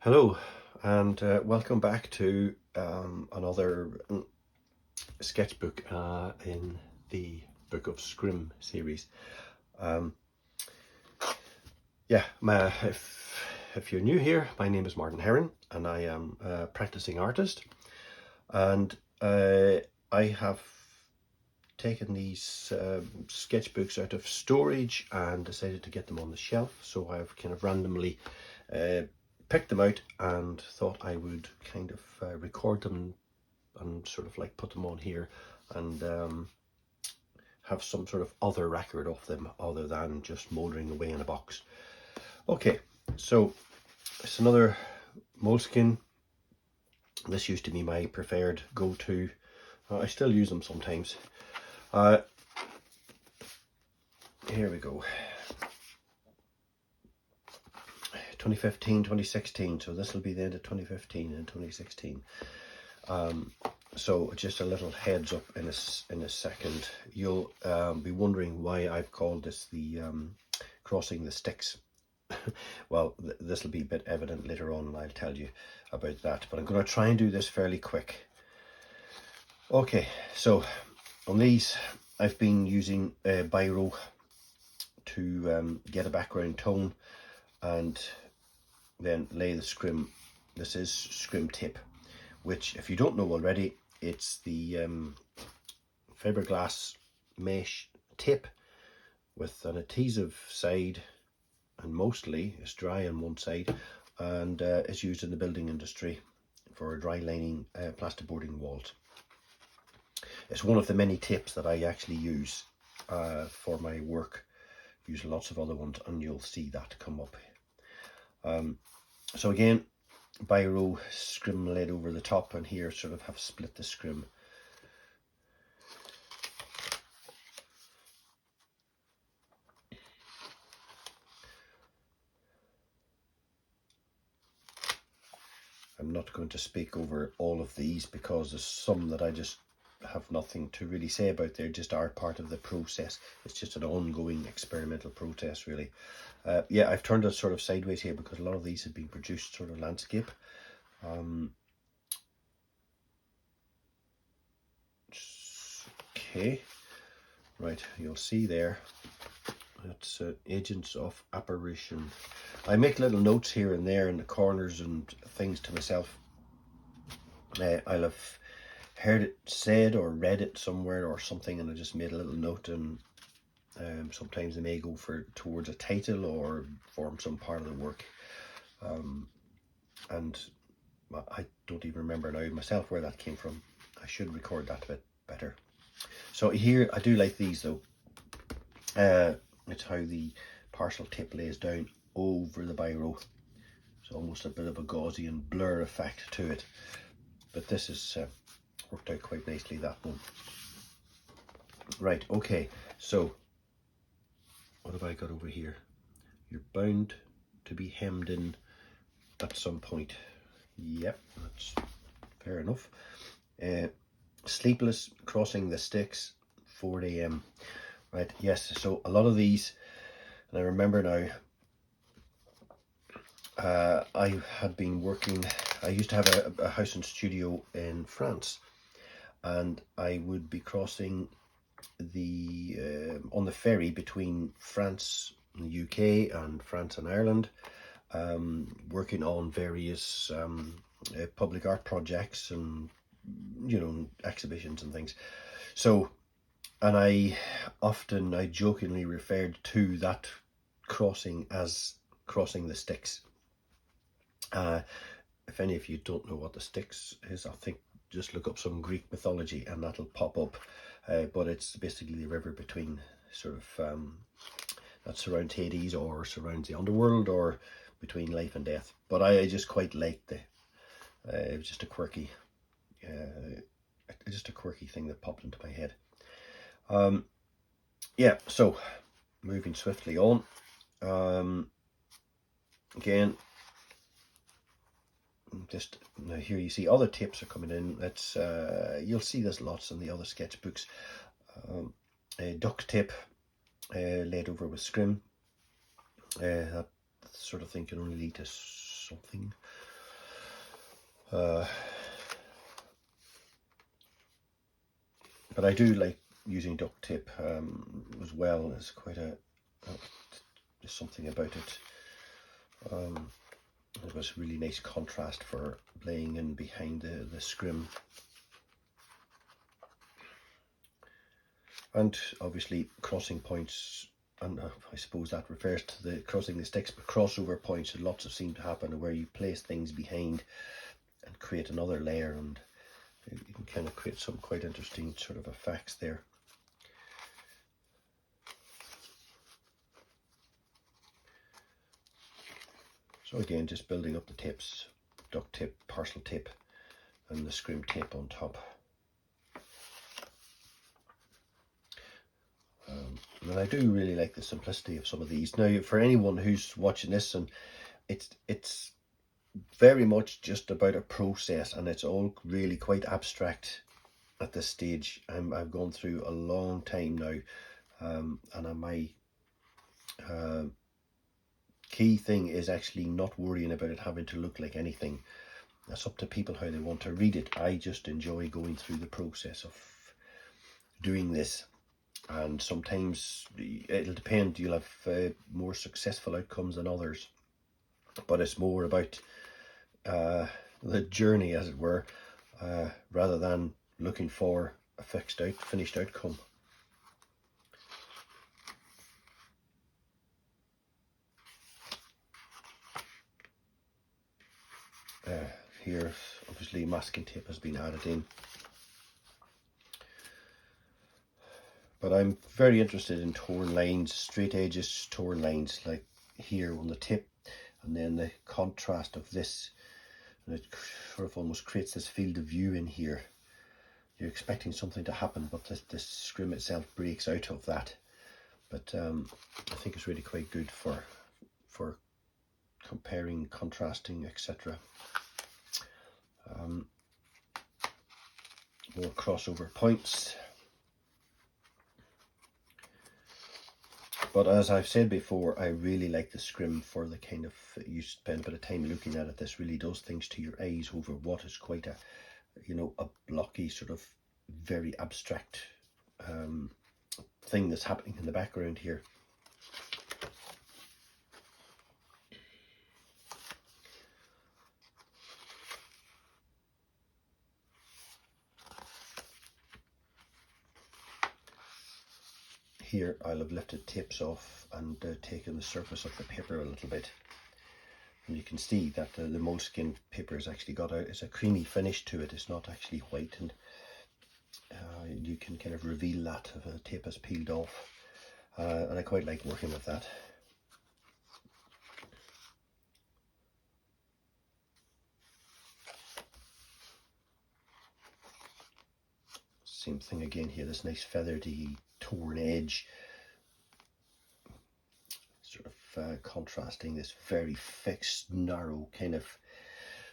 Hello, and welcome back to another sketchbook in the Book of Scrim series. Um, if you're new here, my name is Martin Heron, and I am a practicing artist. And I have taken these sketchbooks out of storage and decided to get them on the shelf. So I've kind of randomly picked them out and thought I would kind of record them and sort of like put them on here and have some sort of other record of them other than just mouldering away in a box. Okay, so it's another moleskin. This used to be my preferred go-to. I still use them sometimes. Here we go. 2015, 2016, so this will be the end of 2015 and 2016. So just a little heads up in a second. You'll be wondering why I've called this the crossing the Styx. Well, this will be a bit evident later on and I'll tell you about that, but I'm going to try and do this fairly quick. Okay, so on these I've been using biro to get a background tone and then lay the scrim. This is scrim tip, which if you don't know already, it's the fiberglass mesh tip with an adhesive side, and mostly it's dry on one side, and is used in the building industry for dry lining plasterboarding walls. It's one of the many tips that I actually use for my work. Use lots of other ones and you'll see that come up. So again, biro scrim laid over the top, and here sort of have split the scrim. I'm not going to speak over all of these because there's some that I just have nothing to really say about. They just are part of the process. It's just an ongoing experimental process, really. Yeah, I've turned it sort of sideways here because a lot of these have been produced sort of landscape. Okay, right, you'll see there. That's agents of apparition. I make little notes here and there in the corners and things to myself. I'll have heard it said or read it somewhere or something, and I just made a little note. And sometimes they may go towards a title or form some part of the work. And I don't even remember now myself where that came from. I should record that a bit better. So here, I do like these though. It's how the partial tip lays down over the biro. It's almost a bit of a Gaussian blur effect to it. But this is worked out quite nicely, that one. Right, okay, so what have I got over here? You're bound to be hemmed in at some point. Yep, that's fair enough. Sleepless, crossing the Styx, 4 a.m. Right, yes, so a lot of these, and I remember now, I had been working, I used to have a house and studio in France, and I would be crossing the on the ferry between France and the UK and France and Ireland, working on various public art projects and, you know, exhibitions and things. So, and I jokingly referred to that crossing as crossing the Styx. If any of you don't know what the Styx is, I think just look up some Greek mythology and that'll pop up. But it's basically the river between sort of that surrounds Hades or surrounds the underworld or between life and death. But I just quite liked it was just a quirky thing that popped into my head. Yeah, so moving swiftly on. Again, just now here you see other tips are coming in. That's you'll see this lots in the other sketchbooks. A duck tip laid over with scrim. That sort of thing can only lead to something. But I do like using duct tape as well. There's quite there's something about it. It was a really nice contrast for laying in behind the scrim. And obviously crossing points, and I suppose that refers to the crossing the sticks, but crossover points, lots of seem to happen where you place things behind and create another layer, and you can kind of create some quite interesting sort of effects there. So again, just building up the tips, duct tape, parcel tape, and the scrim tape on top. And I do really like the simplicity of some of these. Now, for anyone who's watching this, and it's very much just about a process, and it's all really quite abstract at this stage. I've gone through a long time now, and my key thing is actually not worrying about it having to look like anything. That's up to people how they want to read it. I just enjoy going through the process of doing this, and sometimes it'll depend. You'll have more successful outcomes than others, but it's more about the journey, as it were, rather than looking for a finished outcome. Here, obviously, masking tape has been added in. But I'm very interested in torn lines, straight edges, torn lines, like here on the tip, and then the contrast of this. And it sort of almost creates this field of view in here. You're expecting something to happen, but the scrim itself breaks out of that. But I think it's really quite good for comparing, contrasting, etc. More crossover points. But as I've said before, I really like the scrim for the kind of, you spend a bit of time looking at it. This really does things to your eyes over what is quite a, a blocky sort of very abstract thing that's happening in the background here. Here I'll have lifted tips off and taken the surface of the paper a little bit, and you can see that the moleskin paper has actually got it's a creamy finish to it. It's not actually white, and you can kind of reveal that if the tape has peeled off, and I quite like working with that. Same thing again here, this nice feathery torn edge, sort of contrasting this very fixed, narrow kind of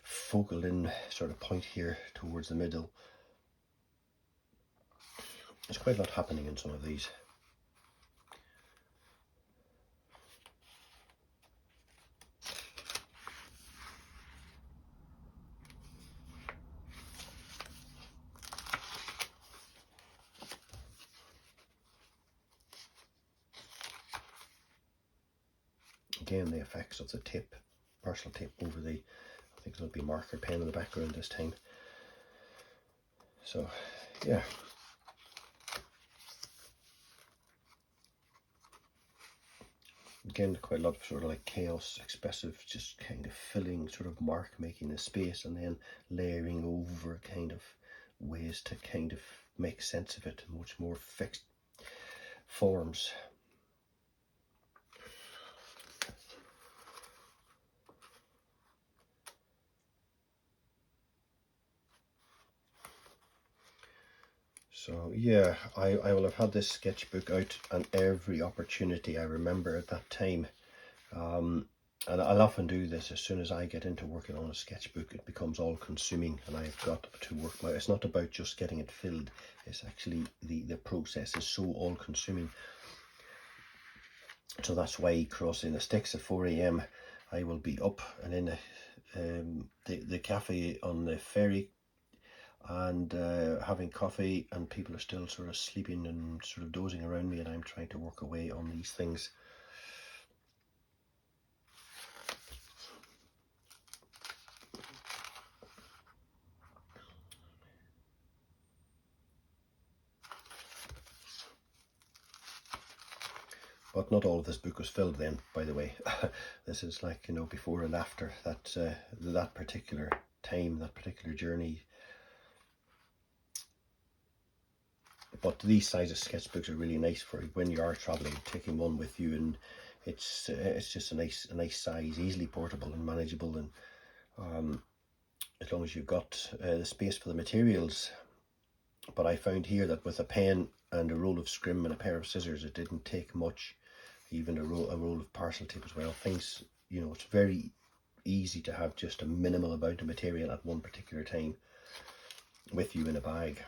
focal in sort of point here towards the middle. There's quite a lot happening in some of these. Again, the effects of the tip, parcel tape over the, I think it'll be marker pen in the background this time. So, yeah. Again, quite a lot of sort of like chaos, expressive, just kind of filling, sort of mark making the space, and then layering over kind of ways to kind of make sense of it, much more fixed forms. So yeah, I will have had this sketchbook out on every opportunity I remember at that time. And I'll often do this as soon as I get into working on a sketchbook. It becomes all consuming, and I've got to work it's not about just getting it filled, it's actually the process is so all consuming. So that's why crossing the Styx at 4 AM I will be up and in the cafe on the ferry and having coffee, and people are still sort of sleeping and sort of dozing around me, and I'm trying to work away on these things. But not all of this book was filled then, by the way. This is like, you know, before and after that, that particular time, that particular journey. But these size of sketchbooks are really nice for when you are traveling, taking one with you, and it's just a nice size, easily portable and manageable, and as long as you've got the space for the materials. But I found here that with a pen and a roll of Scrim and a pair of scissors, it didn't take much. Even a roll of parcel tape as well. Things, you know, it's very easy to have just a minimal amount of material at one particular time with you in a bag.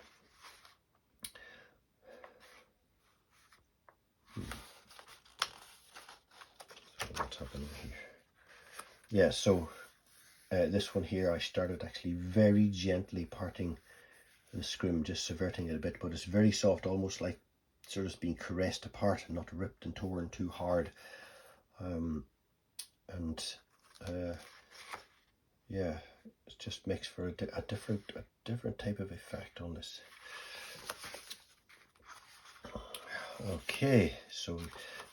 So what's happening here? Yeah, so this one here, I started actually very gently parting the Scrim, just subverting it a bit, but it's very soft, almost like sort of being caressed apart and not ripped and torn too hard. Yeah, it just makes for a different type of effect on this. Okay, so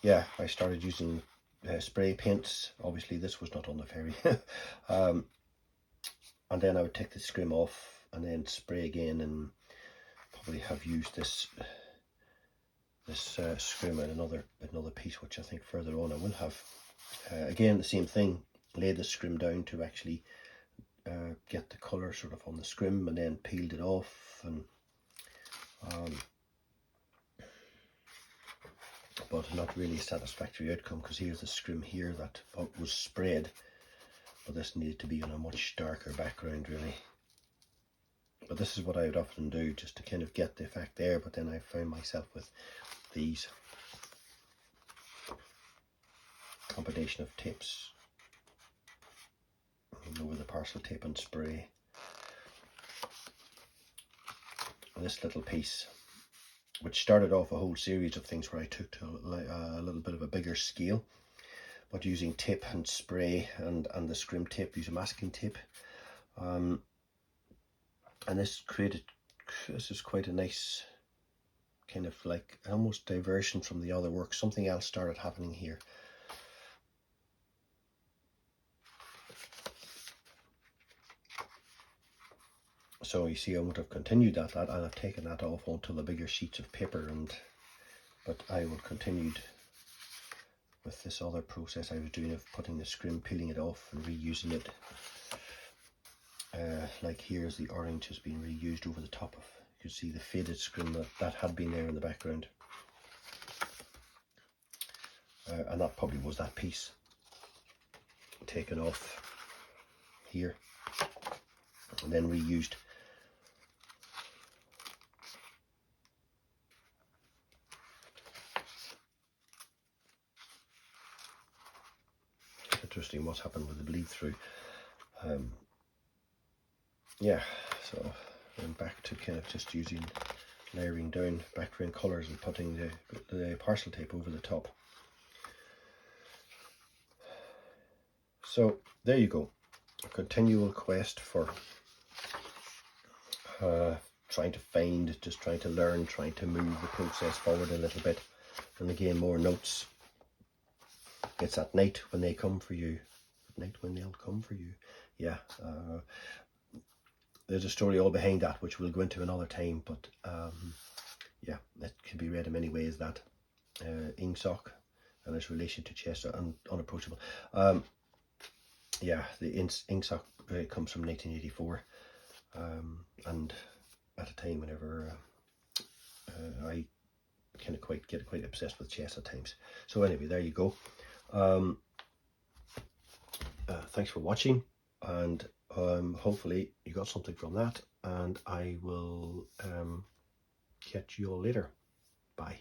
yeah, I started using spray paints. Obviously this was not on the ferry. And then I would take the Scrim off and then spray again, and probably have used this Scrim and another piece, which I think further on I will have. Again, the same thing, laid the Scrim down to actually get the colour sort of on the Scrim, and then peeled it off, and but not really a satisfactory outcome, because here's the Scrim here that was sprayed, but this needed to be on a much darker background really. But this is what I would often do, just to kind of get the effect there. But then I found myself with these combination of tips, you know, with the parcel tape and spray. And this little piece, which started off a whole series of things where I took to a little bit of a bigger scale, but using tip and spray and the Scrim tip, use a masking tape. And this is quite a nice kind of like almost diversion from the other work. Something else started happening here. So you see, I would have continued that and I've taken that off onto the bigger sheets of paper, but I will continued with this other process I was doing of putting the Scrim, peeling it off and reusing it. Like here's the orange has been reused over the top of, you can see the faded Scrim that had been there in the background. And that probably was that piece taken off here and then reused. Interesting what's happened with the bleed through. Yeah, so I'm back to kind of just using layering down background colours and putting the parcel tape over the top. So there you go, a continual quest for trying to learn, trying to move the process forward a little bit. And again, more notes. It's at night when they come for you. At night when they'll come for you. Yeah. There's a story all behind that, which we'll go into another time. But yeah, it can be read in many ways. That Ingsoc and its relation to Chester and Unapproachable. Yeah, the Ingsoc comes from 1984, and at a time whenever I kind of get quite obsessed with chess at times. So anyway, there you go. Thanks for watching, and hopefully you got something from that, and I will catch you all later. Bye.